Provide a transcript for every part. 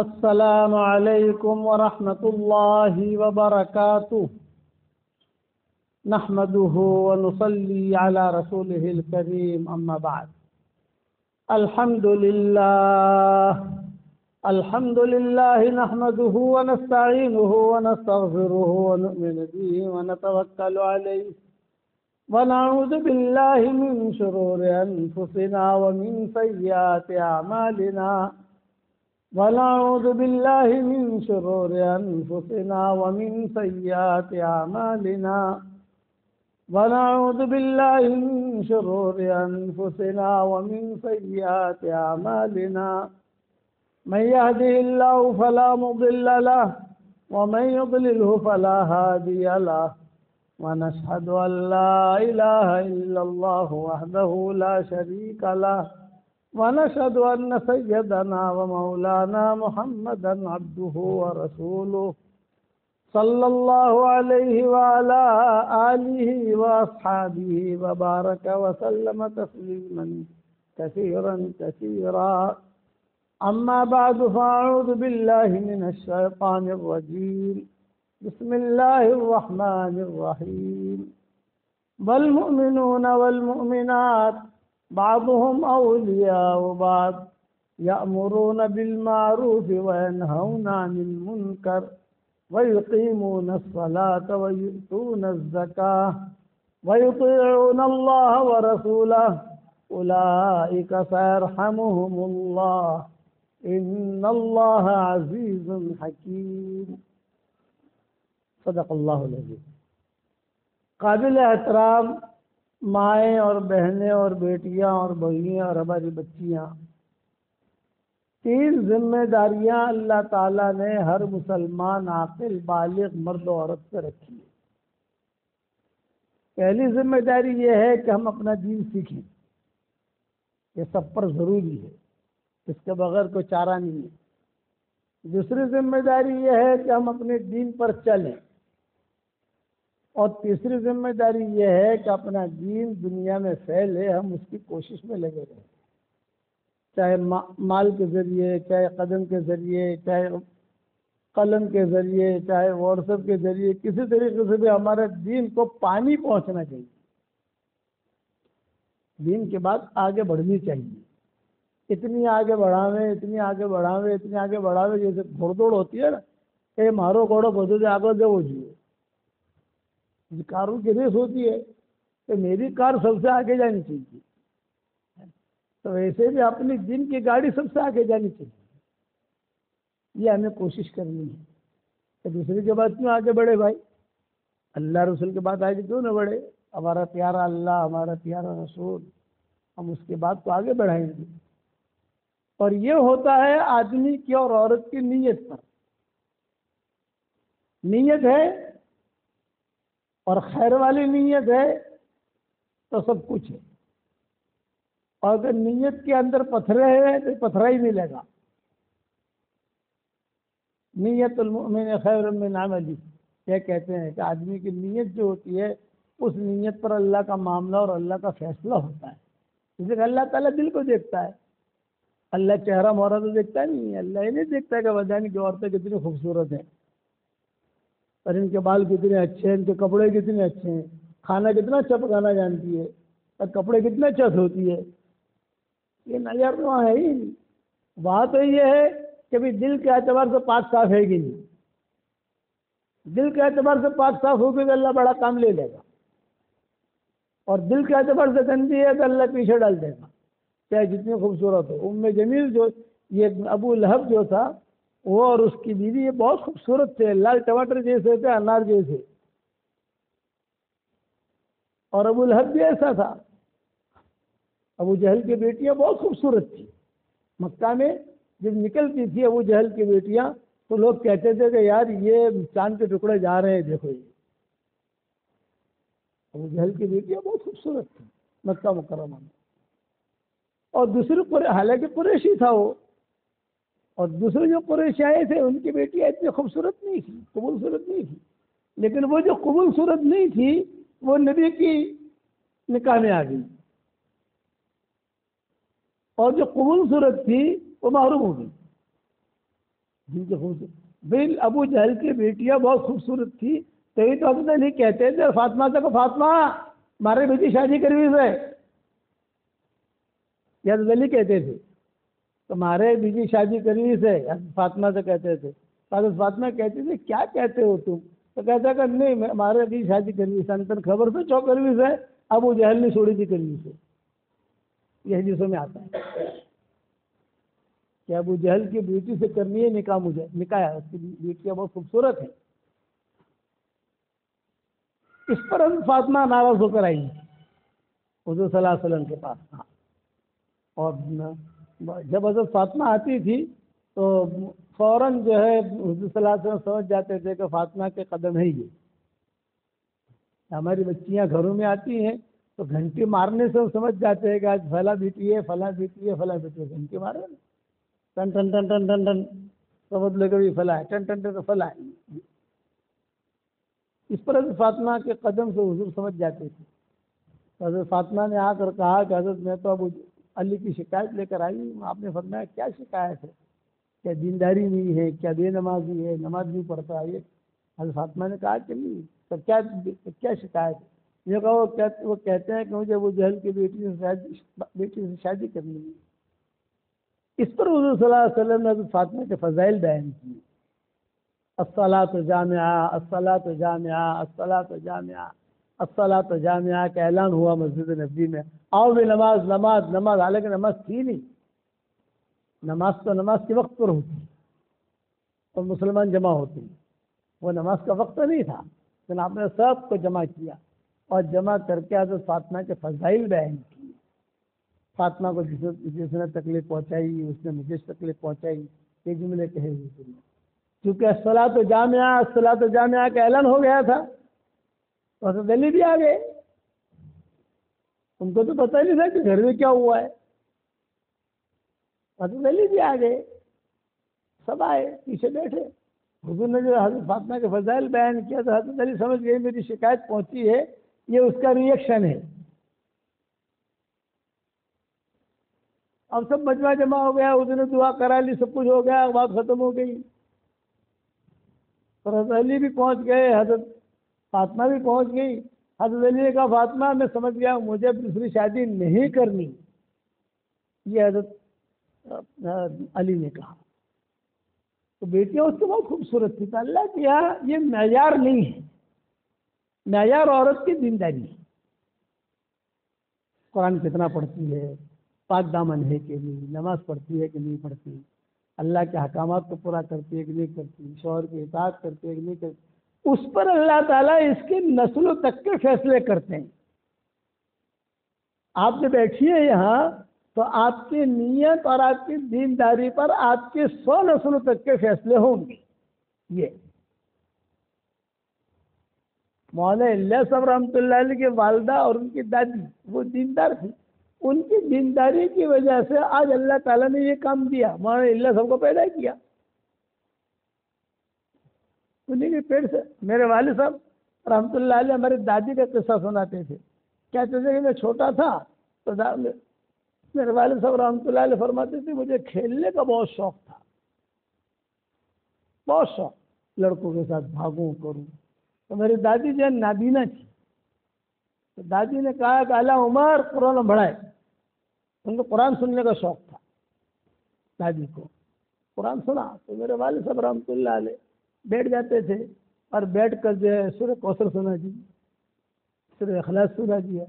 السلام علیکم ورحمۃ اللہ وبرکاتہ نحمده ونصلي على رسوله الكريم اما بعد الحمد لله نحمده ونستعينه ونستغفره ونؤمن به ونتوكل عليه ونعوذ بالله من شرور أنفسنا ومن سيئات أعمالنا ونعوذ بالله من شرور أنفسنا ومن سيئات أعمالنا ونعوذ بالله من شرور أنفسنا ومن سيئات أعمالنا من يهده الله فلا مضل له ومن يضلله فلا هادي له ونشهد أن لا إله إلا الله وحده لا شريك له ونشهد أن سيدنا ومولانا محمدا عبده ورسوله صلى الله عليه وعلى آله وأصحابه وبارك وسلم تسليما كثيرا كثيرا أما بعد فأعوذ بالله من الشيطان الرجيم بسم الله الرحمن الرحيم والمؤمنون والمؤمنات بعضهم أولياء بعض يأمرون بالمعروف وينهون عن المنكر ويقيمون الصلاة ويؤتون الزكاة ويطيعون الله ورسوله أولئك سيرحمهم الله إن الله عزيز حكيم صدق اللہ العظیم۔ قابل احترام مائیں اور بہنیں اور بیٹیاں اور بہنیں اور ہماری بچیاں، تین ذمہ داریاں اللہ تعالیٰ نے ہر مسلمان عاقل بالغ مرد و عورت پہ رکھی ہے۔ پہلی ذمہ داری یہ ہے کہ ہم اپنا دین سیکھیں، یہ سب پر ضروری ہے، اس کے بغیر کوئی چارہ نہیں ہے۔ دوسری ذمہ داری یہ ہے کہ ہم اپنے دین پر چلیں، اور تیسری ذمہ داری یہ ہے کہ اپنا دین دنیا میں پھیلے، ہم اس کی کوشش میں لگے رہیں، چاہے مال کے ذریعے، چاہے قدم کے ذریعے، چاہے قلم کے ذریعے، چاہے واٹس ایپ کے ذریعے، کسی طریقے سے بھی ہمارے دین کو پانی پہنچنا چاہیے۔ دین کے بعد آگے بڑھنی چاہیے، اتنی آگے بڑھاوے اتنی آگے بڑھاوے اتنی آگے بڑھاوے، جیسے گھوڑ دوڑ ہوتی ہے نا، اے مارو گھوڑو بدو دے آگے دے وہ جیو، کاروں کی ریس ہوتی ہے کہ میری کار سب سے آگے جانی چاہیے، تو ویسے بھی اپنی دن کی گاڑی سب سے آگے جانی چاہیے۔ یہ ہمیں کوشش کرنی ہے کہ دوسرے کے بعد کیوں آگے بڑھے بھائی، اللہ رسول کے بعد آگے کیوں نہ بڑھے؟ ہمارا پیارا اللہ، ہمارا پیارا رسول، ہم اس کے بعد تو آگے بڑھائیں گے۔ اور یہ ہوتا ہے آدمی کی اور عورت کی نیت پر، نیت ہے اور خیر والی نیت ہے تو سب کچھ ہے، اور اگر نیت کے اندر پتھرے ہیں تو پتھرا ہی ملے گا۔ نیت المؤمن خیر من عملی، یہ کہتے ہیں کہ آدمی کی نیت جو ہوتی ہے اس نیت پر اللہ کا معاملہ اور اللہ کا فیصلہ ہوتا ہے۔ جیسے کہ اللہ تعالیٰ دل کو دیکھتا ہے، اللہ چہرہ مہرہ تو دیکھتا نہیں ہے، اللہ یہ نہیں دیکھتا کہ بدن کی عورتیں کتنی خوبصورت ہیں، اور ان کے بال کتنے اچھے ہیں، ان کے کپڑے کتنے اچھے ہیں، کھانا کتنا اچھا پکانا جانتی ہے، اور کپڑے کتنے اچھا دھوتی ہے، یہ نظر وہاں ہے ہی نہیں۔ وہاں تو یہ ہے کہ بھی دل کے اعتبار سے پاک صاف ہے کہ نہیں، دل کے اعتبار سے پاک صاف ہوگی تو اللہ بڑا کام لے لے گا، اور دل کے اعتبار سے گندی ہے تو اللہ پیچھے ڈال دے گا، چاہے جتنی خوبصورت ہو۔ ام جمیل جو یہ ابو لہب جو تھا، وہ اور اس کی بیوی یہ بہت خوبصورت تھے، لال ٹماٹر جیسے تھے، انار جیسے، اور ابو لہب بھی ایسا تھا۔ ابو جہل کی بیٹیاں بہت خوبصورت تھی، مکہ میں جب نکلتی تھی ابو جہل کی بیٹیاں تو لوگ کہتے تھے کہ یار یہ چاند کے ٹکڑے جا رہے ہیں، دیکھو یہ ابو جہل کی بیٹیاں بہت خوبصورت تھی مکہ مکرمہ میں۔ اور دوسرے حالانکہ قریشی تھا وہ، اور دوسرے جو قریشی آئے تھے ان کی بیٹیاں اتنی خوبصورت نہیں تھی، قبول صورت نہیں تھی، لیکن وہ جو قبول صورت نہیں تھی وہ نبی کی نکاح میں آ گئی، اور جو قبول صورت تھی وہ محروم ہو گئی۔ جن کی خوبصورت بھائی ابو جہل کی بیٹیاں بہت خوبصورت تھی، تبھی تو حضرت علی کہتے تھے فاطمہ سے کہ فاطمہ ہمارے بیٹی شادی کروی سے، یا حضرت علی کہتے تھے تمہارے بیٹی شادی کروی سے، فاطمہ سے کہتے تھے. حضرت فاطمہ کہتی تھی کیا کہتے ہو تم؟ تو کہتا کہ نہیں ہمارے بیٹی شادی کروی سے، انتن خبر سے چو کروی سے ابو جہل نے چھوڑی تھی کروی سے. یہ حدیثوں میں آتا ہے کہ ابو جہل کی بیٹی سے کرنی ہے نکاح، مجھے نکاح ہے، اس کی بیٹیاں بہت خوبصورت ہیں. اس پر حضرت فاطمہ ناراض ہو کر آئی حضور صلی اللہ علیہ وسلم کے پاس. اور جب حضرت فاطمہ آتی تھی تو فوراً جو ہے حضور صلی اللہ علیہ وسلم سمجھ جاتے تھے کہ فاطمہ کے قدم ہے یہ. ہماری بچیاں گھروں میں آتی ہیں تو گھنٹی مارنے سے ہم سمجھ جاتے ہیں کہ آج فلاں بیٹی ہے، فلاں بیٹی ہے، فلاں بیٹی ہے. گھنٹی مارے ٹن ٹن ٹن ٹن ٹن ٹن تو مطلب کبھی فلاں ہے، ٹن ٹن ٹن فلاں ہے. اس پر حضرت فاطمہ کے قدم سے حضور سمجھ جاتے تھے. حضرت فاطمہ نے آ کر کہا کہ حضرت میں تو ابو علی کی شکایت لے کر آئی ہوں. آپ نے فرمایا کیا شکایت ہے؟ کیا دینداری نہیں ہے؟ کیا بے نمازی ہے؟ نماز نہیں پڑھتا ہے؟ حضرت فاطمہ نے کہا کہ نہیں. تو کیا شکایت ہے؟ یہ کہا وہ کہتے ہیں کہ مجھے ابو جہل کی بیٹی سے شادی کرنی ہے. اس پر حضور صلی اللہ علیہ وسلم نے حضرت فاطمہ کے فضائل بیان کیے. الصلاۃ جامعہ، الصلاۃ جامعہ، الصلاۃ جامعہ، الصلاۃ جامعہ کا اعلان ہوا مسجد نبوی میں. آؤ بھی نماز نماز نماز. حالانکہ نماز تھی نہیں، نماز تو نماز کے وقت پر ہوتی اور مسلمان جمع ہوتے ہیں. وہ نماز کا وقت نہیں تھا، لیکن آپ نے سب کو جمع کیا اور جمع کر کے حضرت فاطمہ کے فضائل بیان کیے. فاطمہ کو جس نے تکلیف پہنچائی اس نے مجھے تکلیف پہنچائی، یہ جملے کہے ہوئے تھے. کیونکہ الصلاۃ جامعہ، الصلاۃ جامعہ کا اعلان ہو گیا تھا تو حضرت علی بھی آ گئے. ان کو تو پتہ نہیں تھا کہ گھر میں کیا ہوا ہے. حضرت علی بھی آ گئے، سب آئے پیچھے بیٹھے. حضور نے جو حضرت فاطمہ کے فضائل بیان کیا تو حضرت علی سمجھ گئے میری شکایت پہنچی ہے، یہ اس کا ریئیکشن ہے. اب سب مجمع جمع ہو گیا، اس نے دعا کرا لی، سب کچھ ہو گیا، بات ختم ہو گئی. اور حضرت علی بھی پہنچ گئے، حضرت فاطمہ بھی پہنچ گئی. حضرت علی نے کہا فاطمہ میں سمجھ گیا مجھے دوسری شادی نہیں کرنی. یہ حضرت علی نے کہا. تو بیٹیاں اس کو بہت خوبصورت تھی. تو اللہ کے یہاں یہ معیار نہیں ہے، معیار عورت کی دینداری ہے. قرآن کتنا پڑھتی ہے، پاک دامن ہے کہ نہیں، نماز پڑھتی ہے کہ نہیں پڑھتی، اللہ کے احکامات کو پورا کرتی ہے کہ نہیں کرتی، شوہر کی اطاعت کرتی ہے کہ نہیں کرتی. اس پر اللہ تعالیٰ اس کے نسلوں تک کے فیصلے کرتے ہیں. آپ جو بیٹھیے یہاں تو آپ کی نیت اور آپ کی دینداری پر آپ کے 100 نسلوں تک کے فیصلے ہوں گے. یہ مولانا الیاس صاحب رحمۃ اللہ علیہ کی والدہ اور ان کی دادی وہ دیندار تھی. ان کی دینداری کی وجہ سے آج اللہ تعالیٰ نے یہ کام دیا. مولانا الیاس صاحب کو پیدا کیا انہیں کے پیڑ سے. میرے والد صاحب رحمۃ اللہ علیہ ہماری دادی کا قصہ سناتے تھے. کہتے تھے کہ میں چھوٹا تھا تو میرے والد صاحب رحمۃ اللہ علیہ فرماتے تھے مجھے کھیلنے کا بہت شوق تھا، بہت شوق، لڑکوں کے ساتھ بھاگوں کروں. تو میری دادی جو ہے نابینا تھی، تو دادی نے کہا کہ اعلیٰ عمر قرآن پڑھائے. ان کو قرآن سننے کا شوق تھا، دادی کو قرآن سنا. تو میرے والد صاحب رحمۃ اللہ علیہ بیٹھ جاتے تھے اور بیٹھ کر جو ہے سورہ کوثر سنا جی، سورہ اخلاص سنا دیا،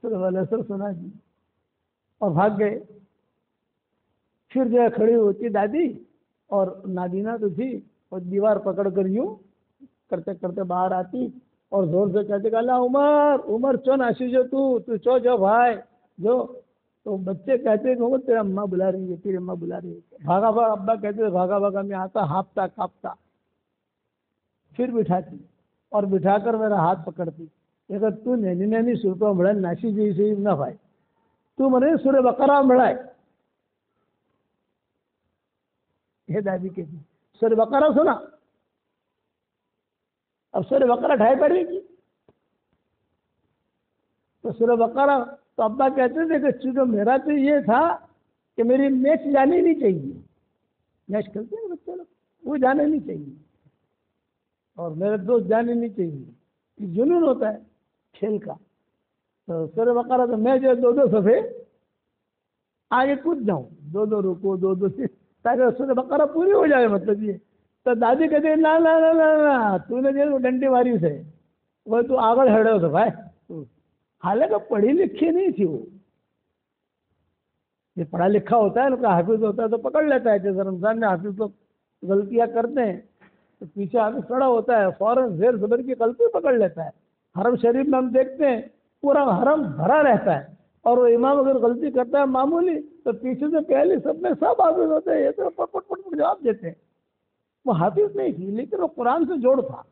سورہ والعصر سنا جی، اور بھاگ گئے. پھر جو ہے کھڑی ہوتی دادی اور نابینا تو تھی، اور دیوار پکڑ کر یوں کرتے کرتے باہر آتی اور زور سے کہتے کہ اللہ عمر عمر چو ناشی جو تو چو جو بھائی جو. تو بچے کہتے کہ تیرے اماں بلا رہی ہے، تیری اماں بلا رہی ہے. بھاگا بھاگا ابا کہتے تھے بھاگا بھاگا میں آتا ہاپتا کاپتا. پھر بٹھاتی اور بٹھا کر میرا ہاتھ پکڑتی. اگر تو نینی نینی سورتوں بڑھائے ناشی جی سے نہ بھائی تو منے سورہ بقرہ بڑھائے. یہ دادی کہتی سورہ بقرہ سنا. اب سورہ بقرہ ڈھائی پڑے گی تو سورہ بقرہ. تو ابا کہتے تھے کہ چونکہ میرا تو یہ تھا کہ میری میچ جانی نہیں چاہیے. میچ کھیلتے ہیں بچے لوگ، وہ جانے نہیں چاہیے، اور میرے دوست جانے نہیں چاہیے، یہ جنون ہوتا ہے کھیل کا۔ تو سورہ بقرہ تو میں جو 2 صفحے آگے کود جاؤں، 2 رکو 2 تاکہ سورہ بقرہ پوری ہو جائے، مطلب یہ۔ تو دادی کہتے نا نا نا نا نا تو نے جو ڈنڈی ماری سے وہ تو آگے ہڑے ہو تو بھائی، حالانکہ پڑھی لکھی نہیں تھی وہ، یہ پڑھا لکھا ہوتا ہے ان کا حافظ ہوتا ہے تو پکڑ لیتا ہے، جیسے رمضان میں حافظ لوگ غلطیاں کرتے ہیں تو پیچھے حافظ کھڑا ہوتا ہے، فوراً زیر زبر کی غلطی پکڑ لیتا ہے۔ حرم شریف میں ہم دیکھتے ہیں پورا حرم بھرا رہتا ہے، اور وہ امام اگر غلطی کرتا ہے معمولی تو پیچھے سے پہلے سب میں سب حافظ ہوتے ہیں، یہ تو پٹ پٹ پٹ پٹ جواب دیتے ہیں۔ وہ حافظ نہیں تھی لیکن وہ قرآن سے جوڑ تھا۔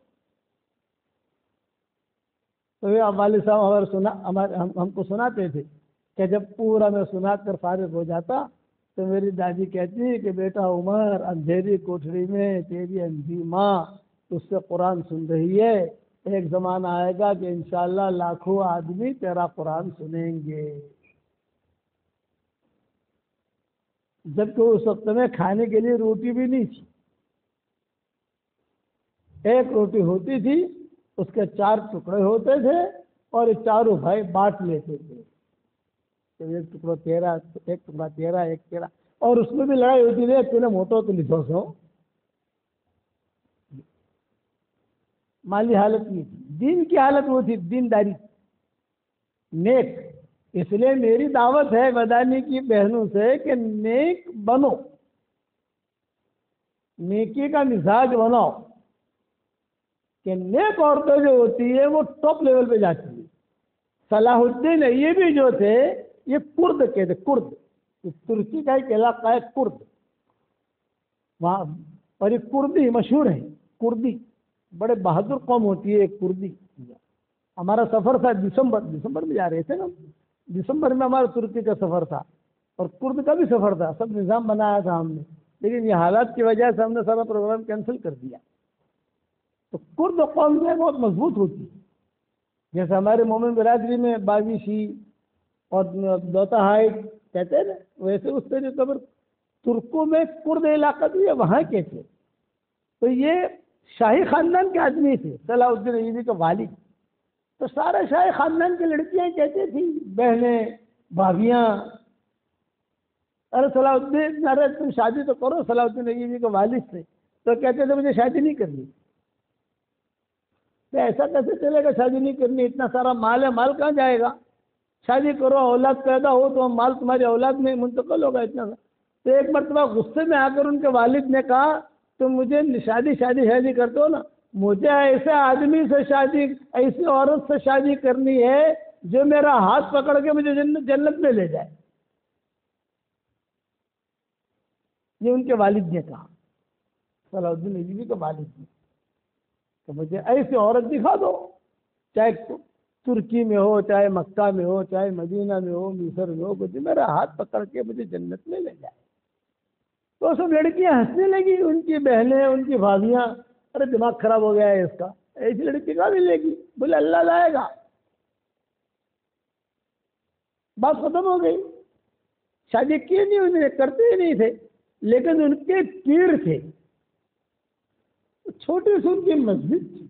تو یہ والد صاحب ہم کو سناتے تھے کہ جب پورا میں سنا کر فارغ ہو جاتا تو میری دادی کہتی کہ بیٹا عمر، اندھیری کوٹھری میں تیری اندھی ماں اس سے قرآن سن رہی ہے، ایک زمانہ آئے گا کہ انشاءاللہ لاکھوں آدمی تیرا قرآن سنیں گے۔ جبکہ اس وقت میں کھانے کے لیے روٹی بھی نہیں تھی، ایک روٹی ہوتی تھی، اس کے 4 ٹکڑے ہوتے تھے اور یہ چاروں بھائی بانٹ لیتے تھے، تو ایک ٹکڑا تیرا، ایک ٹکڑا تیرا، ایک تیرا، اور اس میں بھی لڑائی ہوتی تھی، تو نے موٹو تو لکھو سو۔ مالی حالت نہیں تھی، دین کی حالت وہ تھی، دینداری نیک۔ اس لیے میری دعوت ہے مدانی کی بہنوں سے کہ نیک بنو، نیکی کا مزاج بناؤ، کہ نیک عورتیں جو ہوتی ہے وہ ٹاپ لیول پہ جاتی ہے۔ صلاح الدین ایوبی جو تھے یہ کرد کے تھے، کرد، ترکی کا ایک علاقہ ہے کرد وہاں، اور یہ کردی مشہور ہے، کردی بڑے بہادر قوم ہوتی ہے ایک کردی۔ ہمارا سفر تھا دسمبر میں جا رہے تھے نا، دسمبر میں ہمارا ترکی کا سفر تھا اور کرد کا بھی سفر تھا، سب نظام بنایا تھا ہم نے، لیکن یہ حالات کی وجہ سے ہم نے سارا پروگرام کینسل کر دیا۔ تو کرد قوم جو ہے بہت مضبوط ہوتی ہے، جیسے ہمارے مومن برادری میں باویشی اور دوتا ہائٹ کہتے ہیں نا، ویسے اس سے جو قبر ترکوں میں کرد علاقہ بھی ہے وہاں کے تھے۔ تو یہ شاہی خاندان کے آدمی تھے، صلاح الدین ایوبی کے والد۔ تو سارے شاہی خاندان کی لڑکیاں کہتی تھیں، بہنیں بھابیاں، ارے صلاح الدین، ارے تم شادی تو کرو صلاح الدین ایوبی کے والد سے۔ تو کہتے تھے مجھے شادی نہیں کرنی۔ تو ایسا کیسے چلے گا شادی نہیں کرنی، اتنا سارا مال ہے، مال کہاں جائے گا؟ شادی کرو، اولاد پیدا ہو تو مال تمہاری اولاد میں منتقل ہوگا اتنا سا۔ تو ایک مرتبہ غصے میں آ کر ان کے والد نے کہا تم مجھے شادی کرتے ہو نا، مجھے ایسے آدمی سے شادی، ایسی عورت سے شادی کرنی ہے جو میرا ہاتھ پکڑ کے مجھے جنت میں لے جائے۔ یہ ان کے والد نے کہا، صلاح الدین ایوبی کے والد نے، تو مجھے ایسی عورت دکھا دو، چاہے ترکی میں ہو، چاہے مکہ میں ہو، چاہے مدینہ میں ہو، مصر میں ہو، مجھے میرا ہاتھ پکڑ کے مجھے جنت میں لے جائے۔ تو سب لڑکیاں ہنسنے لگی، ان کی بہنیں، ان کی بھابیاں، ارے دماغ خراب ہو گیا ہے اس کا، ایسی لڑکی کا بھی لے گی؟ بولے اللہ لائے گا۔ بات ختم ہو گئی، شادی کی نہیں، انہیں کرتے ہی نہیں تھے، لیکن ان کے پیر تھے، چھوٹی سی ان کی مسجد تھی،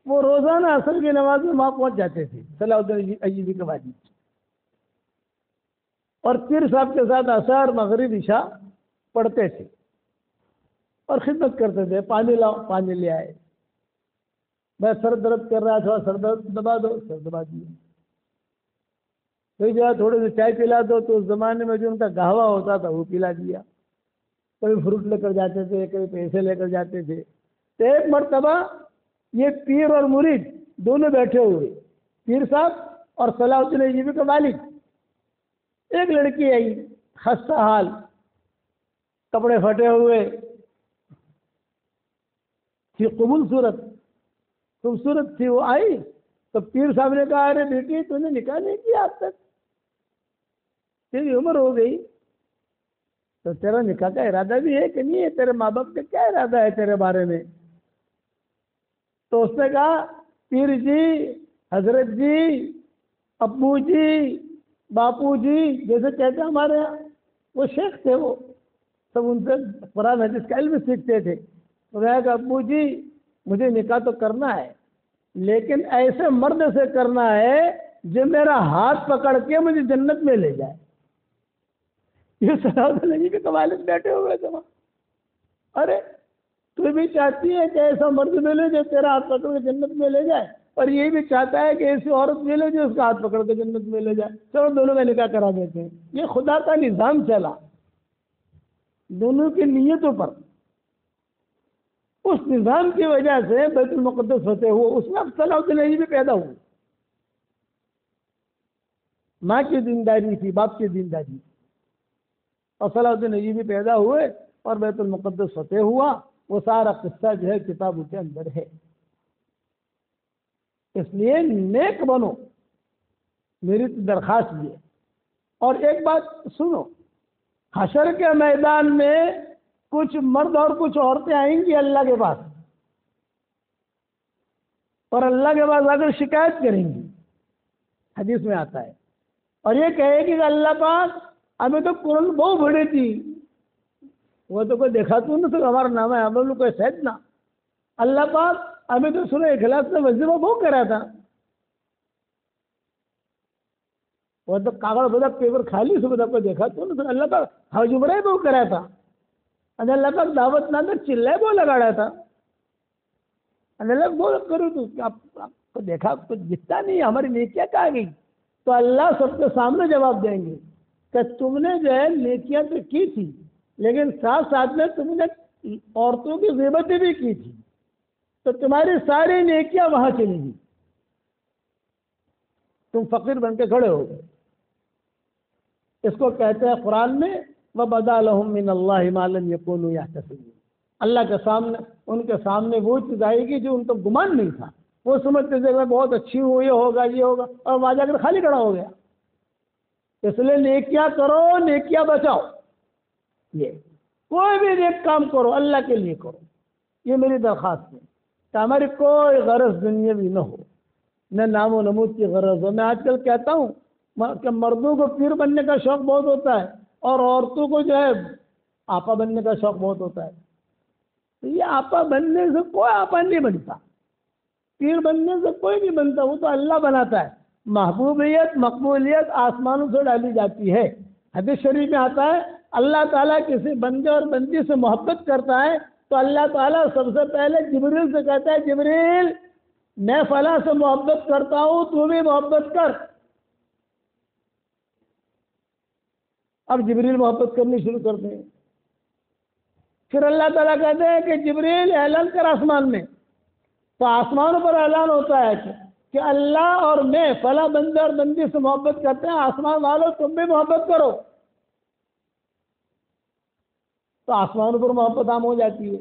وہ روزانہ عصر کی نماز میں وہاں پہنچ جاتے تھے صلاح الدین ایوبی کے والد، اور پیر صاحب کے ساتھ عصر مغرب عشاء پڑھتے تھے اور خدمت کرتے تھے، پانی لاؤ، پانی لے آئے، میں سر درد کر رہا تھا، سر درد دبا دو، سر دبا دیا، کوئی جو ہے تھوڑے سے چائے پلا دو، تو اس زمانے میں جو ان کا قہوہ ہوتا تھا وہ پلا دیا، کبھی فروٹ لے کر جاتے تھے، کبھی پیسے لے کر جاتے تھے۔ تو ایک مرتبہ یہ پیر اور مرید دونوں بیٹھے ہوئے، پیر صاحب اور صلاح الدین ایوبی کا والد، ایک لڑکی آئی خستہ حال، کپڑے پھٹے ہوئے تھی، خوبصورت تھی، وہ آئی تو پیر صاحب نے کہا ارے بیٹی تو نے نکاح نہیں کیا اب تک، تیری عمر ہو گئی، تو تیرا نکاح کا ارادہ بھی ہے کہ نہیں ہے؟ تیرے ماں باپ کا کیا ارادہ ہے تیرے بارے میں؟ تو اس نے کہا پیر جی، حضرت جی، ابو جی، باپو جی، جیسے کہتے ہیں ہمارے یہاں، وہ شیخ تھے، وہ سب ان سے قرآن حدیث کا علم سیکھتے تھے. تو کہا کہ ابو جی مجھے نکاح تو کرنا ہے لیکن ایسے مرد سے کرنا ہے جو میرا ہاتھ پکڑ کے مجھے جنت میں لے جائے. یہ صلاح نبی کے قوالد بیٹھے ہوئے تھے. ارے تو بھی چاہتی ہے کہ ایسا مرد ملے جو تیرا ہاتھ پکڑ کے جنت میں لے جائے, اور یہ بھی چاہتا ہے کہ ایسی عورت ملے جو اس کا ہاتھ پکڑ کے جنت میں لے جائے. چلو دونوں کا نکاح کرا دیتے ہیں. یہ خدا کا نظام چلا دونوں کی نیتوں پر. اس نظام کی وجہ سے بیت المقدس فتح ہوا. اس میں اب صلاح الدین ایوبی بھی پیدا ہوئے. ماں کی دینداری تھی, باپ کی دینداری, اور صلاح الدین ایوبی بھی پیدا ہوئے اور بیت المقدس فتح ہوا. وہ سارا قصہ جو ہے کتابوں کے اندر ہے. اس لیے نیک بنو, میری درخواست یہ. اور ایک بات سنو, حشر کے میدان میں کچھ مرد اور کچھ عورتیں آئیں گی اللہ کے پاس, اور اللہ کے پاس آ کر شکایت کریں گی. حدیث میں آتا ہے. اور یہ کہے گی کہ اللہ پاک ہمیں تو قرآن بہت بڑی تھی, وہ تو کوئی دیکھا تو نہ ہمارا نام ہے, ہم لوگ کوئی شاید نہ. اللہ پاک ہمیں تو سورہ اخلاص میں وظیفہ بہت کرا تھا, وہ تو کاغذ بدا پیپر خالی سے بدا کوئی دیکھا تو نہ. اللہ پاک حجمرہ بہت کرا تھا, اللہ پاک دعوت نہ کر چلائے بہت لگاڑا تھا. اللہ بہت کرو تو آپ کو دیکھا تو جتنا نہیں, ہماری نیکیاں کہاں گئی. تو اللہ سب کے سامنے جواب دیں گے کہ تم نے جو ہے نیکیاں تو کی تھی لیکن ساتھ ساتھ میں تم نے عورتوں کی غیبتیں بھی کی تھی, تو تمہاری ساری نیکیاں وہاں چلی گئی, تم فقیر بن کے کھڑے ہو گئے. اس کو کہتے ہیں قرآن میں وَبَدَا لَهُم مِّنَ اللَّهِ مَا لَمْ يَكُونُوا يَحْتَسِبُونَ. اللہ کے سامنے, ان کے سامنے وہ چیز آئے گی جو ان کو گمان نہیں تھا. وہ سمجھتے تھے میں بہت اچھی ہوں, یہ ہوگا یہ ہوگا, اور وہاں جا کر خالی کھڑا ہو گیا. اس لیے نیکیاں کرو, نیکیاں بچاؤ. یہ کوئی بھی نیک کام کرو اللہ کے لیے کرو. یہ میری درخواست ہے کہ ہماری کوئی غرض دنیاوی نہ ہو, نہ نام و نمود کی غرض ہو. میں آج کل کہتا ہوں کہ مردوں کو پیر بننے کا شوق بہت ہوتا ہے اور عورتوں کو جو ہے آپا بننے کا شوق بہت ہوتا ہے. تو یہ آپا بننے سے کوئی آپا نہیں بنتا, پیر بننے سے کوئی نہیں بنتا, وہ تو اللہ بناتا ہے. محبوبیت مقبولیت آسمانوں سے ڈالی جاتی ہے. حدیث شریف میں آتا ہے اللہ تعالیٰ کسی بندے اور بندی سے محبت کرتا ہے تو اللہ تعالیٰ سب سے پہلے جبریل سے کہتا ہے جبریل میں فلاں سے محبت کرتا ہوں, تو بھی محبت کر. اب جبریل محبت کرنی شروع کرتے ہیں. پھر اللہ تعالیٰ کہتے ہیں کہ جبریل اعلان کر آسمان میں. تو آسمانوں پر اعلان ہوتا ہے کہ اللہ اور میں فلاں بندے اور بندی سے محبت کرتے ہیں, آسمان والوں تم بھی محبت کرو. تو آسمانوں پر محبت عام ہو جاتی ہے.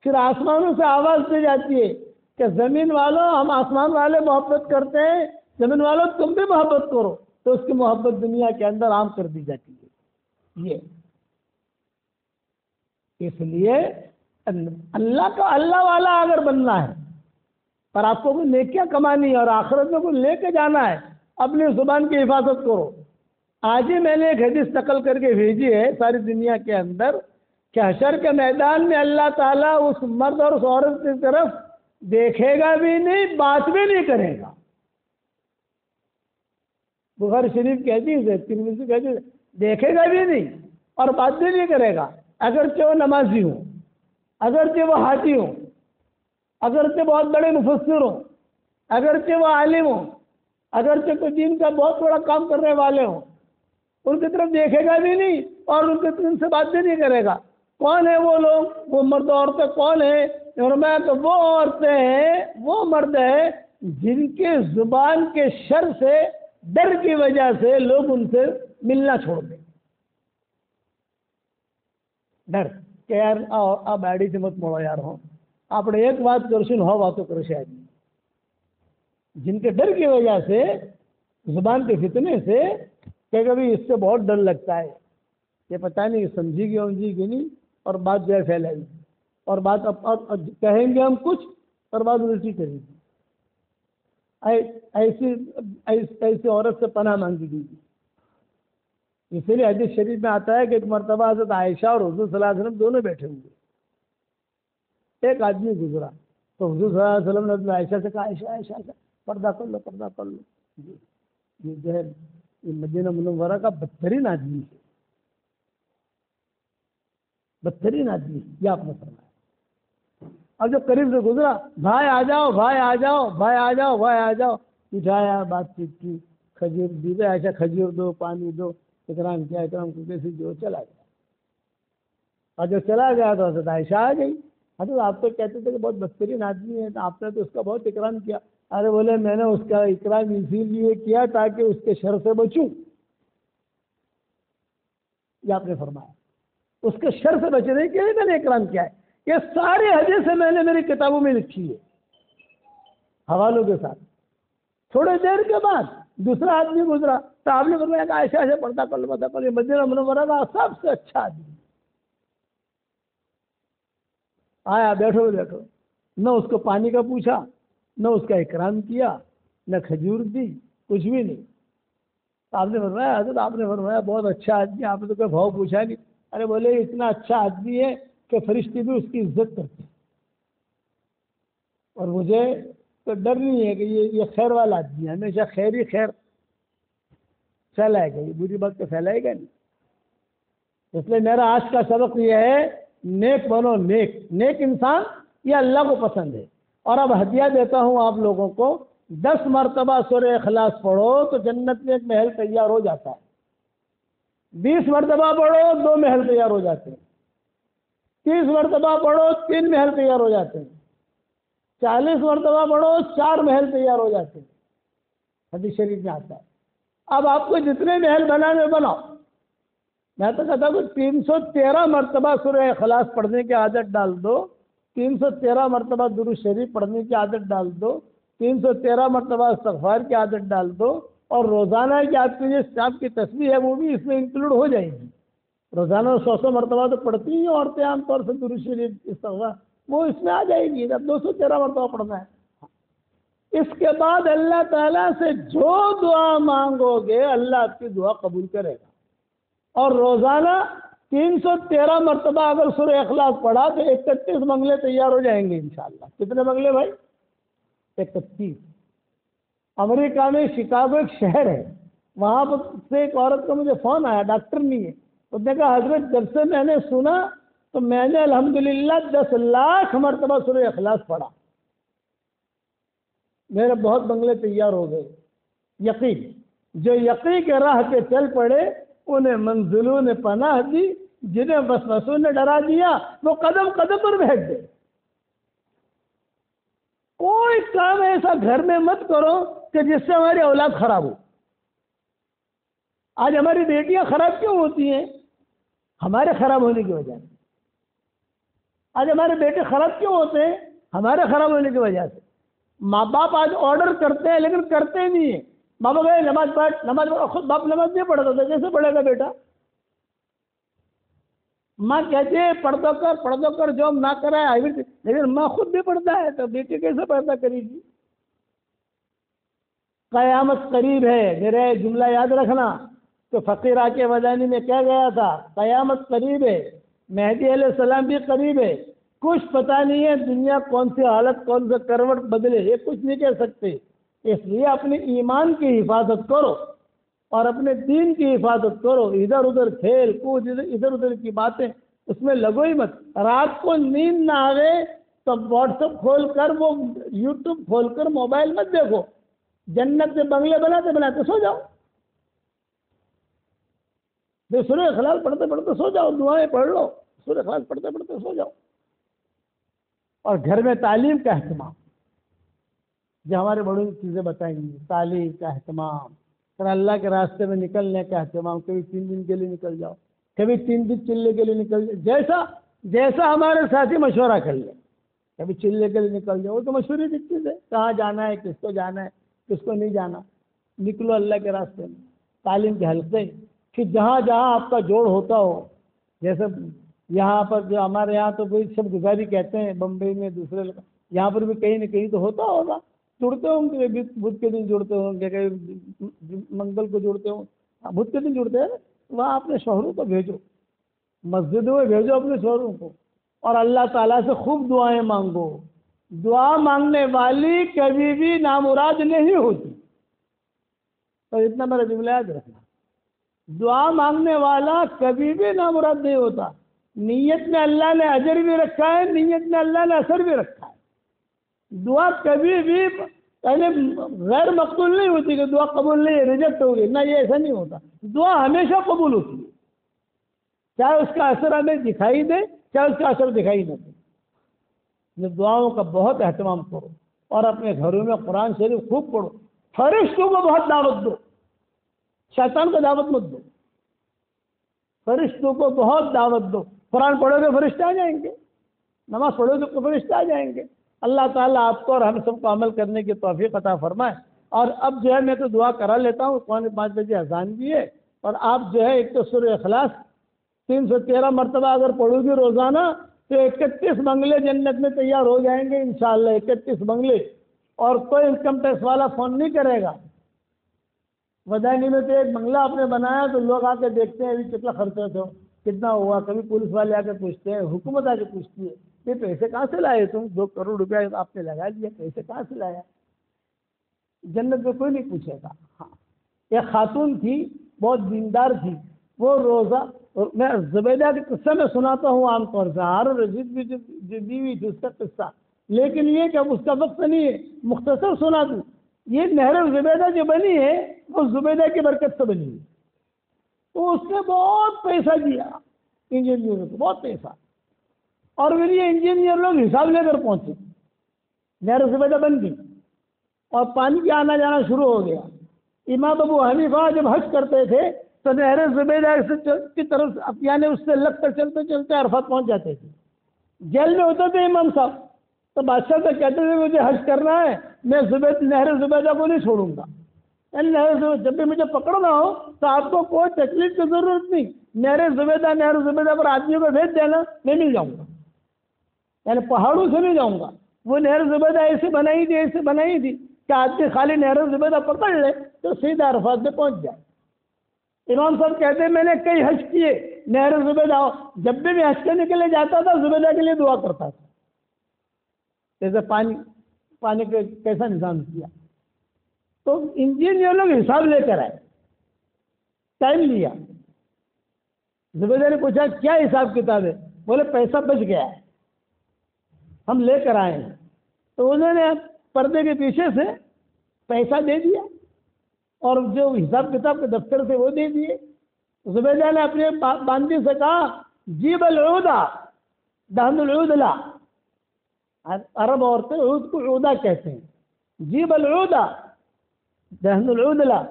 پھر آسمانوں سے آواز دی جاتی ہے کہ زمین والوں ہم آسمان والے محبت کرتے ہیں, زمین والوں تم بھی محبت کرو. تو اس کی محبت دنیا کے اندر عام کر دی جاتی ہے. یہ اس لیے اللہ والا اگر بننا ہے پر آپ کو کوئی نیکیاں کمانی ہے اور آخرت میں کوئی لے کے جانا ہے, اپنی زبان کی حفاظت کرو. آج ہی میں نے ایک حدیث نقل کر کے بھیجی ہے ساری دنیا کے اندر کہ حشر کے میدان میں اللہ تعالیٰ اس مرد اور اس عورت کی طرف دیکھے گا بھی نہیں, بات بھی نہیں کرے گا. بخاری شریف کہتی ہے, ترمذی کہتی ہے, دیکھے گا بھی نہیں اور بات بھی نہیں کرے گا. اگرچہ وہ نمازی ہوں, اگرچہ وہ حاجی ہوں, اگرچہ بہت بڑے مفسر ہوں, اگرچہ وہ عالم ہوں, اگرچہ کوئی دین کا بہت بڑا کام کرنے والے ہوں, ان کی طرف دیکھے گا بھی نہیں اور ان سے بات بھی نہیں کرے گا. کون ہے وہ لوگ, وہ مرد عورتیں کون ہیں؟ فرمایا کہ وہ عورتیں ہیں, وہ مرد ہیں جن کے زبان کے شر سے, ڈر کی وجہ سے لوگ ان سے ملنا چھوڑ دیں. ڈر کہ یار آ بیڑی سے مت موڑو یار, ہو آپ نے ایک بات کرشن ہو باتوں کرو شاید. جن کے ڈر کی وجہ سے, زبان کے فتنے سے, کہ کبھی اس سے بہت ڈر لگتا ہے, یہ پتہ نہیں سمجھی گی اونجی گی نہیں, اور بات جو ہے پھیلے گی, اور بات اب کہیں گے ہم کچھ اور بات الٹی کریں گی. ایسی عورت سے پناہ مانگی گئی. اسی لیے حدیث شریف میں آتا ہے کہ ایک مرتبہ حضرت عائشہ اور حضور صلی اللہ علیہ وسلم دونوں بیٹھے ہوئے، ایک آدمی گزرا تو حضور صلی اللہ علیہ وسلم نے حضرت عائشہ سے کہا عائشہ عائشہ عائشہ پردہ کر لو پردہ کر لو، یہ جو ہے یہ مدینہ منورہ کا بدترین آدمی ہے، بدترین آدمی ہے، یہ آپ نے فرمایا۔ اب جو قریب سے گزرا، بھائی آ جاؤ بھائی آ جاؤ بھائی آ جاؤ بھائی آ جاؤ، اٹھایا بات چیت کی، کھجور دی، ایسا کھجور دو پانی دو، اکرام کیا، اکرام کو کیسے جو چلا گیا، اور جو چلا گیا تو حضرت عائشہ آ گئی، حضرت آپ تو کہتے تھے کہ بہت بدترین آدمی ہے، آپ نے تو اس کا بہت اکرام کیا۔ ارے بولے میں نے اس کا اکرام اسی لیے کیا تاکہ اس کے شر سے بچوں، یہ آپ نے فرمایا، اس کے شر سے بچنے کے لیے میں نے اکرام کیا ہے۔ یہ ساری حدیثیں میں نے میری کتابوں میں لکھی ہے حوالوں کے ساتھ۔ تھوڑی دیر کے بعد دوسرا آدمی گزرا تو آپ نے فرمایا کہ ایسے ایسے پردہ کر لو پردہ کر لو، مدینہ منورہ کا سب سے اچھا آدمی آیا، بیٹھو بیٹھو، نہ اس کو پانی کا پوچھا، نہ اس کا اکرام کیا، نہ کھجور دی، کچھ بھی نہیں۔ آپ نے فرمایا حضرت آپ نے فرمایا بہت اچھا آدمی، آپ نے تو کوئی بھاؤ پوچھا نہیں۔ ارے بولے اتنا اچھا آدمی ہے کہ فرشتے بھی اس کی عزت کرتے ہیں، اور مجھے تو ڈر نہیں ہے کہ یہ خیر والا آدمی ہے، ہمیشہ خیر ہی خیر پھیلائے گا، یہ بری بات تو پھیلائے گا نہیں۔ اس لیے میرا آج کا سبق یہ ہے، نیک بنو، نیک نیک انسان یہ اللہ کو پسند ہے۔ اور اب ہدیہ دیتا ہوں آپ لوگوں کو، 10 مرتبہ سورہ اخلاص پڑھو تو جنت میں ایک محل تیار ہو جاتا ہے، 20 مرتبہ پڑھو 2 محل تیار ہو جاتے ہیں، 30 مرتبہ پڑھو 3 محل تیار ہو جاتے ہیں، 40 مرتبہ پڑھو 4 محل تیار ہو جاتے ہیں، حدیث شریف میں آتا ہے۔ اب آپ کو جتنے محل بنانے بناؤ، میں تو کہتا ہوں 313 مرتبہ سورہ اخلاص پڑھنے کی عادت ڈال دو، 313 مرتبہ درود شریف پڑھنے کی عادت ڈال دو، 313 مرتبہ استغفار کی عادت ڈال دو، اور روزانہ کی آپ کی جو آپ کی تسبیح ہے وہ بھی اس میں انکلوڈ ہو جائے گی۔ روزانہ 100 مرتبہ تو پڑھتی ہیں عورتیں عام طور سے درود شریف استغفار، وہ اس میں آ جائے گی، اب 213 مرتبہ پڑھنا ہے۔ اس کے بعد اللہ تعالیٰ سے جو دعا مانگو گے اللہ آپ کی دعا قبول کرے گا۔ اور روزانہ 313 مرتبہ اگر سورہ اخلاص پڑھا تو 31 بنگلے تیار ہو جائیں گے انشاءاللہ۔ کتنے بنگلے بھائی؟ 31۔ امریکہ میں شکاگو ایک شہر ہے، وہاں سے ایک عورت کا مجھے فون آیا، ڈاکٹر نہیں ہے، اس نے کہا حضرت جب سے میں نے سنا تو میں نے الحمدللہ 10 لاکھ مرتبہ سورہ اخلاص پڑھا، میرے بہت بنگلے تیار ہو گئے۔ یقین، جو یقین کے راہ پہ چل پڑے انہیں منزلوں نے پناہ دی، جنہیں وسوسوں نے ڈرا دیا وہ قدم قدم پر بیٹھ گئے۔ کوئی کام ایسا گھر میں مت کرو کہ جس سے ہماری اولاد خراب ہو۔ آج ہماری بیٹیاں خراب کیوں ہوتی ہیں؟ ہمارے خراب ہونے کی وجہ سے۔ آج ہمارے بیٹے خراب کیوں ہوتے ہیں؟ ہمارے خراب ہونے کی وجہ سے۔ ماں باپ آج آرڈر کرتے ہیں لیکن کرتے نہیں ہیں۔ ماں باپ کہے نماز پڑھ نماز پڑھ، خود باپ نماز نہیں پڑھتا تھا، کیسے پڑھے گا بیٹا؟ ماں کہتی ہے پڑھ دو کر جو نہ کرائے، لیکن ماں خود بھی پڑھتا ہے تو بیٹی کیسے پڑھتا کرے گی؟ قیامت قریب ہے، میرا جملہ یاد رکھنا۔ تو فقیر کے ودانی میں کیا گیا تھا؟ قیامت قریب ہے، مہدی علیہ السلام بھی قریب ہے، کچھ پتہ نہیں ہے دنیا کون سی حالت کون سا کروٹ بدلے، یہ کچھ نہیں کہہ سکتے۔ اس لیے اپنے ایمان کی حفاظت کرو اور اپنے دین کی حفاظت کرو، ادھر ادھر کھیل کود ادھر ادھر کی باتیں اس میں لگو ہی مت۔ رات کو نیند نہ آئے تو واٹس ایپ کھول کر وہ یوٹیوب کھول کر موبائل مت دیکھو، جنت میں بنگلے بناتے بناتے سو جاؤ، سورہ اخلاص پڑھتے پڑھتے سو جاؤ، دعائیں پڑھ لو، سورہ اخلاص پڑھتے پڑھتے سو جاؤ۔ اور گھر میں تعلیم کا اہتمام، جو ہمارے بڑوں کی چیزیں بتائیں گی، تعلیم کا اہتمام، پھر اللہ کے راستے میں نکلنے کا اہتمام، کبھی 3 دن کے لیے نکل جاؤ، کبھی 3 دن چلنے کے لیے نکل جاؤ، جیسا ہمارے ساتھی مشورہ کر لیں، کبھی چلنے کے لیے نکل جاؤ، وہ تو مشورے کی چیز ہے، کہاں جانا ہے، کس کو جانا ہے، کس کو نہیں جانا، نکلو اللہ کے راستے میں، تعلیم کے حلقے، کہ جہاں جہاں آپ کا جوڑ ہوتا ہو، جیسے یہاں پر جو ہمارے یہاں تو کوئی سب گزاری کہتے ہیں، بمبئی میں دوسرے یہاں پر بھی کہیں نہ کہیں تو ہوتا ہوگا، جڑتے ہوں گے، بدھ کے دن جڑتے ہوں گے، کہیں منگل کو جڑتے ہوں، بدھ کے دن جڑتے ہیں نا، وہاں اپنے شوہروں کو بھیجو، مسجدوں میں بھیجو اپنے شوہروں کو، اور اللہ تعالیٰ سے خوب دعائیں مانگو۔ دعا مانگنے والی کبھی بھی نامراد نہیں ہوتی، تو اتنا میرا جملہ یاد رکھنا، دعا مانگنے والا کبھی بھی نامراد نہیں ہوتا۔ نیت میں اللہ نے اجر بھی رکھا ہے، نیت میں اللہ نے اثر بھی رکھا ہے۔ دعا کبھی بھی یعنی غیر مقبول نہیں ہوتی کہ دعا قبول نہیں ہے، ریجیکٹ ہوگی، نہ، یہ ایسا نہیں ہوتا۔ دعا ہمیشہ قبول ہوتی ہے، چاہے اس کا اثر ہمیں دکھائی دے، چاہے اس کا اثر دکھائی نہ دے۔ یہ دعاؤں کا بہت اہتمام کرو، اور اپنے گھروں میں قرآن شریف خوب پڑھو، فرشتوں کو بہت دعوت دو، شیطان کو دعوت مت دو، فرشتوں کو بہت دعوت دو۔ قرآن پڑھو گے فرشتے آ جائیں گے، نماز پڑھو گے تو فرشتے آ جائیں گے۔ اللہ تعالیٰ آپ کو اور ہم سب کو عمل کرنے کی توفیق عطا فرمائے۔ اور اب جو ہے میں تو دعا کرا لیتا ہوں، 5:45 بجے اذان بھی ہے، اور آپ جو ہے ایک تو سورہ اخلاص 313 مرتبہ اگر پڑھو گی روزانہ تو 31 بنگلے جنت میں تیار ہو جائیں گے انشاءاللہ، 31 بنگلے، اور کوئی انکم ٹیکس والا فون نہیں کرے گا۔ ودانی میں تو ایک بنگلہ آپ نے بنایا تو لوگ آ کے دیکھتے ہیں ابھی کتنا خرچہ تھا، کتنا ہوا، کبھی پولیس والے آ کے پوچھتے ہیں، حکومت آ کے پوچھتی ہے یہ پیسے کہاں سے لائے تم، 2 کروڑ روپیہ آپ نے لگا دیا، پیسے کہاں سے لایا؟ جنت میں کوئی نہیں پوچھے گا۔ ہاں، ایک خاتون تھی، بہت دیندار تھی، وہ روزہ، میں زبیدہ کے قصہ میں سناتا ہوں عام طور سے، ہارون رشید بھی جو بیوی تھی اس کا قصہ، لیکن یہ کہ اب اس کا وقت نہیں ہے، مختصر سنا دوں۔ یہ نہر زبیدہ جو بنی ہے وہ زبیدہ کی برکت سے بنی ہے، تو اس نے بہت پیسہ دیا انجینئروں کو، بہت پیسہ، اور پھر یہ انجینئر لوگ حساب لے کر پہنچے، نہر زبیدہ بن گئی اور پانی کا آنا جانا شروع ہو گیا۔ امام ابو حنیفہ جب حج کرتے تھے تو نہر زبیدہ کی طرف یعنی اس سے لگ کر چلتے چلتے عرفات پہنچ جاتے تھے۔ جیل میں ہوتے تھے امام صاحب، تو بادشاہ سے کہتے تھے مجھے حج کرنا ہے، میں نہر زبیدہ کو نہیں چھوڑوں گا، یعنی جب بھی مجھے پکڑنا ہو تو آپ کو کوئی تکلیف کی ضرورت نہیں، نہر زبیدہ پر آدمیوں کو بھیج دینا، میں نہیں جاؤں گا، یعنی پہاڑوں سے نہیں جاؤں گا۔ وہ نہر زبیدہ ایسے بنائی تھی کہ آدمی خالی نہر زبیدہ پکڑ لے تو سیدھا عرفات سے پہنچ جائے۔ امام صاحب کہتے ہیں میں نے کئی حج کیے نہر زبیدہ، جب بھی میں حج کرنے کے لیے جاتا تھا زبیدہ کے لیے دعا کرتا تھا، جیسے پانی کا کیسا نظام کیا۔ تو انجینئر لوگ حساب لے کر آئے، ٹائم لیا، زبیدہ نے پوچھا کیا حساب کتاب ہے؟ بولے پیسہ بچ گیا ہے، ہم لے کر آئے ہیں۔ تو انہوں نے پردے کے پیچھے سے پیسہ دے دیا اور جو حساب کتاب کے دفتر سے وہ دے دیے۔ زبیدہ نے اپنے باندی سے کہا جیب العودہ دہن العودلہ، عرب عورتیں عود کو عودہ کہتے ہیں، جیب العودہ دہن العودلہ،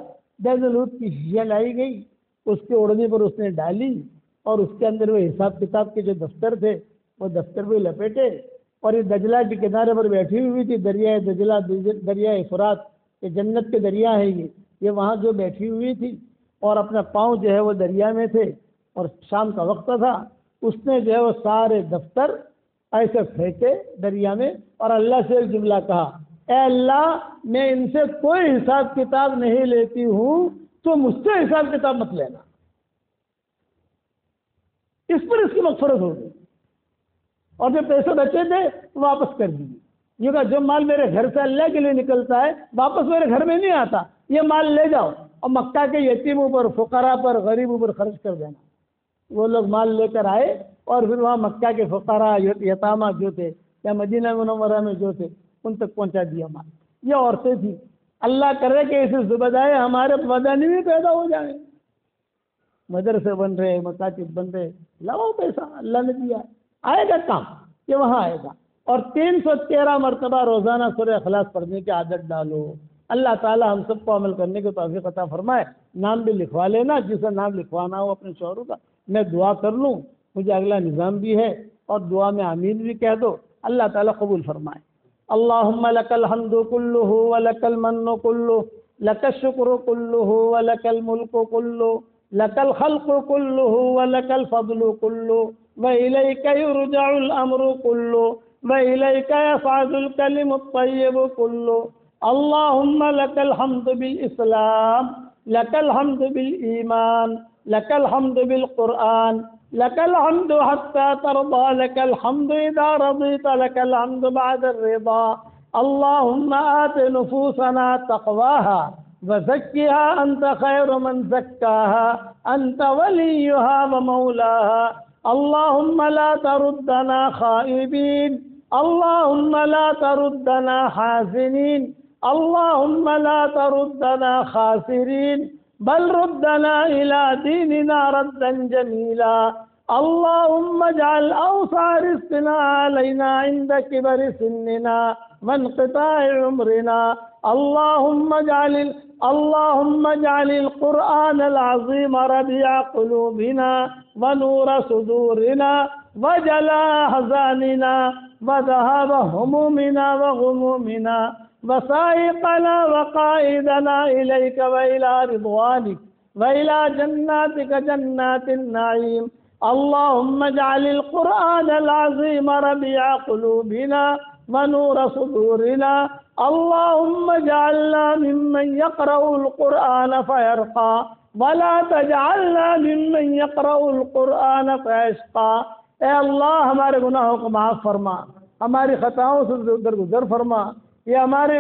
دہن العود کی شیشہ لائی گئی، اس کے اوڑھنے پر اس نے ڈالی اور اس کے اندر وہ حساب کتاب کے جو دفتر تھے وہ دفتر بھی لپیٹے، اور یہ دجلہ کے کنارے پر بیٹھی ہوئی تھی، دریائے دجلہ، دریائے فرات، یہ جنت کے دریا ہے، یہ وہاں جو بیٹھی ہوئی تھی اور اپنا پاؤں جو ہے وہ دریا میں تھے اور شام کا وقت تھا، اس نے جو ہے وہ سارے دفتر ایسے پھینکے دریا میں اور اللہ سے ایک جملہ کہا، اے اللہ میں ان سے کوئی حساب کتاب نہیں لیتی ہوں، تو مجھ سے حساب کتاب مت لینا۔ اس پر اس کی مغفرت ہو گئی، اور جو پیسے بچے تھے واپس کر دیے۔ یہ کہا جو مال میرے گھر سے اللہ کے لیے نکلتا ہے واپس میرے گھر میں نہیں آتا، یہ مال لے جاؤ اور مکہ کے یتیموں پر، فقراء پر، غریبوں پر خرچ کر دینا۔ وہ لوگ مال لے کر آئے اور پھر وہاں مکہ کے فقراء، یتامہ جو تھے یا مدینہ منورہ میں جو تھے ان تک پہنچا دیا مال۔ یہ عورتیں تھیں، اللہ کرے کہ ایسے زبدائے ہمارے بدن میں پیدا ہو جائیں، مدرسے بن رہے، مکاتب بن رہے، لاؤ پیسہ اللہ نے دیا، آئے گا کام، یہ وہاں آئے گا۔ اور 313 مرتبہ روزانہ سورہ اخلاص پڑھنے کی عادت ڈالو۔ اللہ تعالی ہم سب کو عمل کرنے کی توفیق عطا فرمائے۔ نام بھی لکھوا لینا، جسے نام لکھوانا ہو اپنے شوہروں کا، میں دعا کر لوں، مجھے اگلا نظام بھی ہے، اور دعا میں آمین بھی کہہ دو، اللہ تعالی قبول فرمائے۔ اللہم لک الحمد کلہ ولک المن کلہ، لک الشکر کلہ ولک الملک کلہ، لک الخلق کلہ ولک الفضل کلہ، وإلیک یرجع الامر کلہ، وإلیک یصعد الکلم الطیب کلہ۔ اللہم لک الحمد بالاسلام، لک الحمد بالایمان، لك الحمد بالقرآن، لك الحمد حتى ترضى، لك الحمد إذا رضيت، لك الحمد بعد الرضا. اللهم آت نفوسنا تقواها وزكها أنت خير من زكاها، أنت وليها ومولاها. اللهم لا تردنا خائبين، اللهم لا تردنا حازنين، اللهم لا تردنا خاسرين، بل ردنا إلى ديننا ردا جميلا. اللهم اجعل أوسع رزقنا علينا عند كبر سننا وانقطاع عمرنا. اللهم اجعل القرآن العظيم ربيع قلوبنا ونور صدورنا وجلاء أحزاننا وذهاب همومنا وغمومنا وسائقنا وقائدنا إليك وإلى رضوانك وإلى جناتك جنات النعيم. اللهم اجعل القرآن العظيم ربيع قلوبنا ونور صدورنا. اللهم اجعلنا ممن يقرأ القرآن فيرقى ولا تجعلنا ممن يقرأ القرآن فيشقى. اے اللہ ہمارے گناہوں کو معاف فرما، ہماری خطاؤں سے درگزر فرما. یہ ہمارے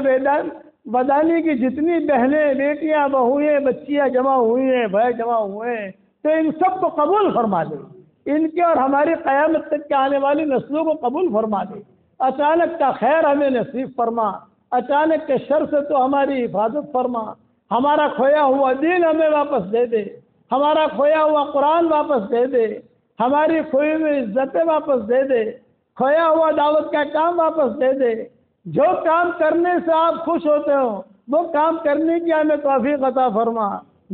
بدانی کی جتنی بہنیں، بیٹیاں، بہویں، بچیاں جمع ہوئی ہیں، بھائی جمع ہوئے ہیں، تو ان سب کو قبول فرما دے. ان کے اور ہماری قیامت تک کے آنے والی نسلوں کو قبول فرما دے. اچانک کا خیر ہمیں نصیب فرما، اچانک کے شر سے تو ہماری حفاظت فرما. ہمارا کھویا ہوا دین ہمیں واپس دے دے، ہمارا کھویا ہوا قرآن واپس دے دے، ہماری کھوئی ہوئی عزتیں واپس دے دے، کھویا ہوا دعوت کا کام واپس دے دے. جو کام کرنے سے آپ خوش ہوتے ہو وہ کام کرنے کی ہمیں توفیق عطا فرما.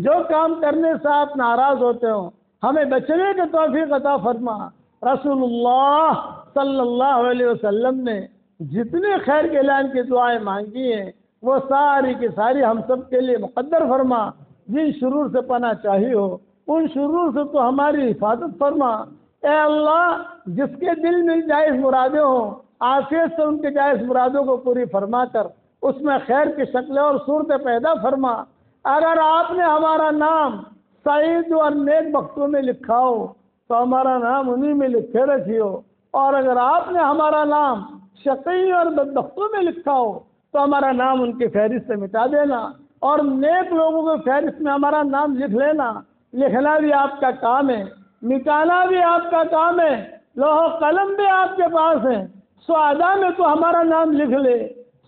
جو کام کرنے سے آپ ناراض ہوتے ہو ہمیں بچنے کی توفیق عطا فرما. رسول اللہ صلی اللہ علیہ وسلم نے جتنے خیر کے اعلان کی دعائیں مانگی ہیں وہ ساری کی ساری ہم سب کے لیے مقدر فرما. جن شرور سے پناہ چاہی ہو ان شرور سے تو ہماری حفاظت فرما. اے اللہ جس کے دل میں جائز مرادیں ہوں عافیت سے ان کے جائز مرادوں کو پوری فرما کر اس میں خیر کی شکلیں اور صورتیں پیدا فرما. اگر آپ نے ہمارا نام سعید اور نیک بختوں میں لکھا ہو تو ہمارا نام انہی میں لکھے رکھیو، اور اگر آپ نے ہمارا نام شقی اور بدبختوں میں لکھا ہو تو ہمارا نام ان کی فہرست سے مٹا دینا، اور نیک لوگوں کے فہرست میں ہمارا نام لکھ لینا. لکھنا بھی آپ کا کام ہے، مٹانا بھی آپ کا کام ہے، لوح و قلم بھی آپ کے پاس ہے. سعداء میں تو ہمارا نام لکھ لے،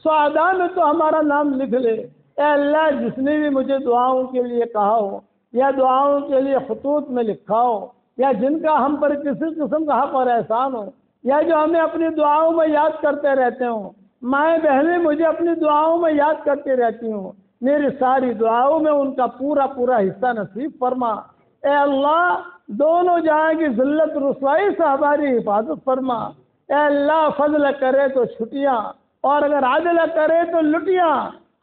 سعداء میں تو ہمارا نام لکھ لے. اے اللہ جس نے بھی مجھے دعاؤں کے لیے کہا ہو یا دعاؤں کے لیے خطوط میں لکھا ہو یا جن کا ہم پر کسی قسم کا حق اور احسان ہو یا جو ہمیں اپنی دعاؤں میں یاد کرتے رہتے ہوں، مائیں بہنیں مجھے اپنی دعاؤں میں یاد کرتی رہتی ہوں، میری ساری دعاؤں میں ان کا پورا حصہ نصیب فرما. اے اللہ دونوں جہاں کی ذلت رسوائی سے ہماری حفاظت فرما. اے اللہ فضل کرے تو چھٹیاں اور اگر عدل کرے تو لٹیاں.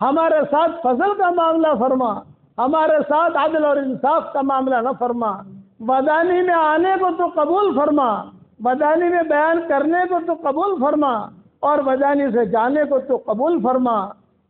ہمارے ساتھ فضل کا معاملہ فرما، ہمارے ساتھ عدل اور انصاف کا معاملہ نہ فرما. بدانی میں آنے کو تو قبول فرما، بدانی میں بیان کرنے کو تو قبول فرما، اور بدانی سے جانے کو تو قبول فرما.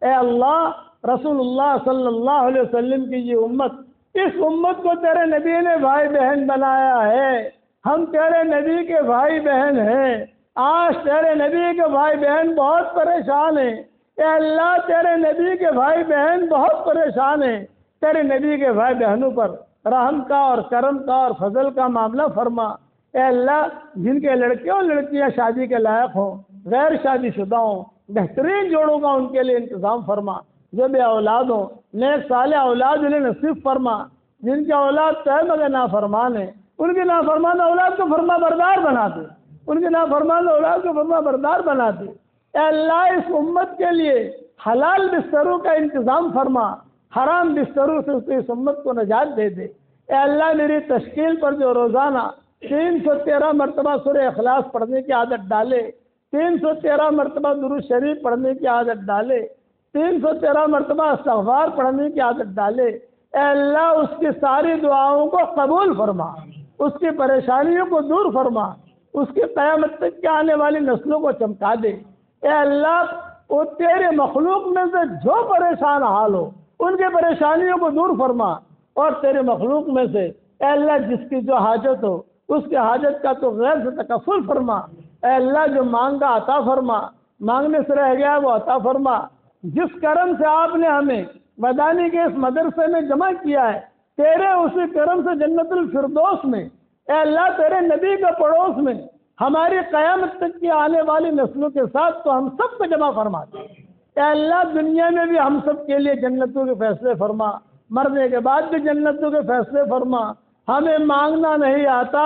اے اللہ رسول اللہ صلی اللہ علیہ وسلم کی یہ امت، اس امت کو تیرے نبی نے بھائی بہن بنایا ہے. ہم تیرے نبی کے بھائی بہن ہیں. آج تیرے نبی کے بھائی بہن بہت پریشان ہیں. اے اللہ تیرے نبی کے بھائی بہن بہت پریشان ہیں. تیرے نبی کے بھائی بہنوں پر رحم کا اور کرم کا اور فضل کا معاملہ فرما. اے اللہ جن کے لڑکے اور لڑکیاں شادی کے لائق ہوں، غیر شادی شدہ ہوں، بہترین جوڑوں کا ان کے لیے انتظام فرما. جو بے اولاد ہوں نیک صالح اولاد انہیں نصیب فرما. جن کے اولاد طے مگر نافرمان ہیں ان کی نافرمان اولاد کو فرما بردار بنا دے، ان کی نافرمان اولاد کو فرما بردار بنا دے. اے اللہ اس امت کے لیے حلال بستروں کا انتظام فرما، حرام بستروں سے اس امت کو نجات دے دے. اے اللہ میری تشکیل پر جو روزانہ 313 مرتبہ سورہ اخلاص پڑھنے کی عادت ڈالے، 313 مرتبہ درود شریف پڑھنے کی عادت ڈالے، 313 مرتبہ استغفار پڑھنے کی عادت ڈالے، اے اللہ اس کی ساری دعاؤں کو قبول فرما، اس کی پریشانیوں کو دور فرما، اس کی قیامت تک کے آنے والی نسلوں کو چمکا دے. اے اللہ وہ تیرے مخلوق میں سے جو پریشان حال ہو ان کی پریشانیوں کو دور فرما، اور تیرے مخلوق میں سے اے اللہ جس کی جو حاجت ہو اس کی حاجت کا تو غیر سے تکفل فرما، اے اللہ جو مانگا عطا فرما، مانگنے سے رہ گیا وہ عطا فرما۔ جس کرم سے آپ نے ہمیں مدانی کے اس مدرسے میں جمع کیا ہے، تیرے اسی کرم سے جنت الفردوس میں، اے اللہ تیرے نبی کا پڑوس میں ہماری قیامت تک کی آنے والی نسلوں کے ساتھ تو ہم سب کو جمع فرما دے۔ اے اللہ دنیا میں بھی ہم سب کے لیے جنتوں کے فیصلے فرما، مرنے کے بعد بھی جنتوں کے فیصلے فرما۔ ہمیں مانگنا نہیں آتا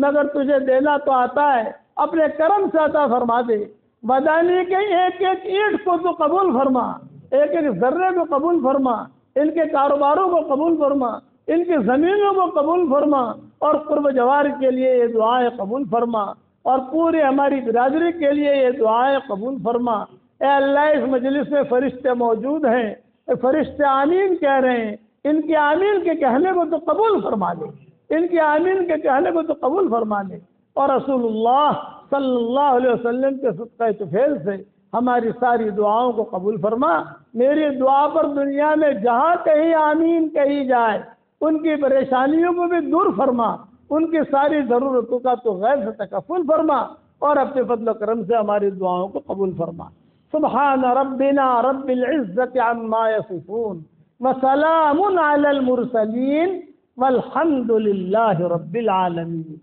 مگر تجھے دینا تو آتا ہے، اپنے کرم سے عطا فرما دے۔ مدانی کے ایک ایک اینٹ کو تو قبول فرما، ایک ایک ذرے کو قبول فرما، ان کے کاروباروں کو قبول فرما، ان کی زمینوں کو قبول فرما، اور قرب جوار کے لیے یہ دعائیں قبول فرما، اور پورے ہماری برادری کے لیے یہ دعائیں قبول فرما۔ اے اللہ اس مجلس میں فرشتے موجود ہیں، فرشتے آمین کہہ رہے ہیں، ان کے آمین کے کہنے کو تو قبول فرما لے، ان کے آمین کے کہنے کو تو قبول فرما لے، اور رسول اللہ صلی اللہ علیہ وسلم کے صدقہ طفیل سے ہماری ساری دعاؤں کو قبول فرما۔ میری دعا پر دنیا میں جہاں کہیں آمین کہی جائے ان کی پریشانیوں کو بھی دور فرما، ان کی ساری ضرورتوں کا تو غیر سے تکفل فرما، اور اپنے فضل و کرم سے ہماری دعاؤں کو قبول فرما۔ سبحان ربنا رب العزت عما یصفون وسلام علی المرسلین والحمد للہ رب العالمین۔